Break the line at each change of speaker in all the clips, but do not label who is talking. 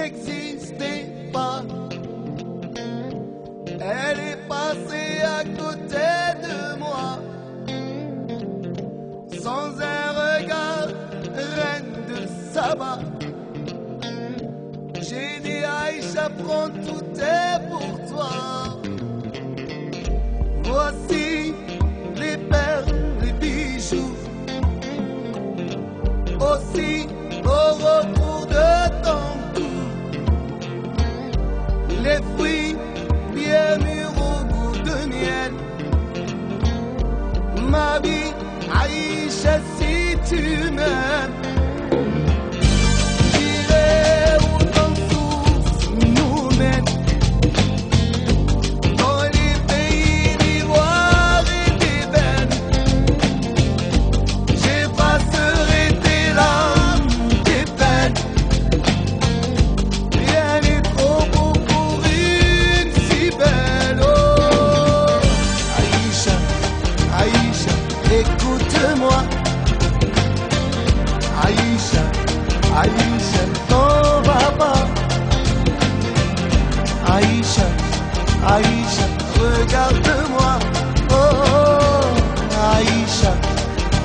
n'existais pas. Elle est passée à côté de moi, sans un regard, reine de Saba. J'ai dit Aïcha, prends tout est pour toi. Voici les perles, les bijoux, aussi au retour de ton cou, les fruits bien mûrs au goût de miel. Ma vie, Aïcha, si tu m'aimes, j'irai où ton souffle nous mène, dans les pays d'ivoire et d'ébène. J'effacerai tes larmes, tes peines. Rien n'est trop beau pour une si belle. Oh, Aïcha, Aïcha, écoute-moi. Aïcha, Aïcha, t'en vas pas. Aïcha, Aïcha, regarde-moi. Oh, Aïcha,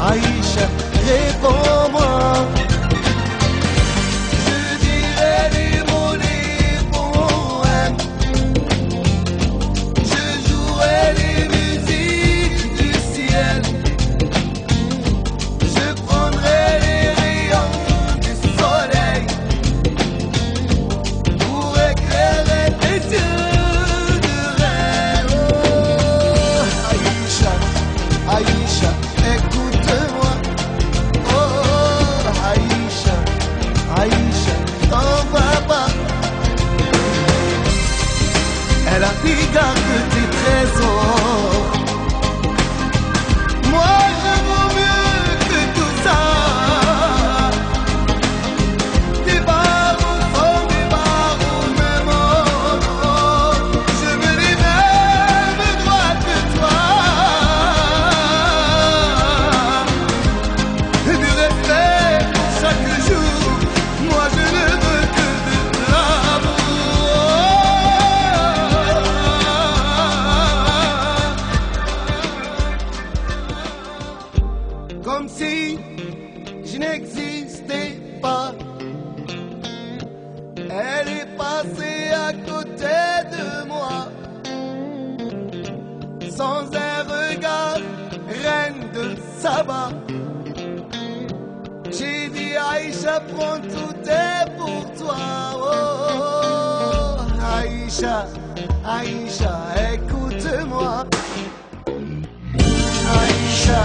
Aïcha, réponds-moi. Je dirai les mots, les poèmes. Je jouerai les musiques du ciel. Je prendrai les rayons du soleil pour éclairer tes yeux de reine. Oh, Aïcha, Aïcha, écoute-moi. Oh, Aïcha, Aïcha, t'en vas pas. Elle a dit garde tes trésors. Moi je vaux mieux que tout ça. Des barreaux sont des barreaux, même oh, je veux les mêmes droits que toi. Du respect pour chaque jour, moi je ne veux que de l'amour. Comme si je n'existais pas. Elle est passée à côté de moi, sans un regard, reine de Saba. J'ai dit Aïcha, prends tout est pour toi. Oh, Aïcha, Aïcha, écoute-moi. Aïcha.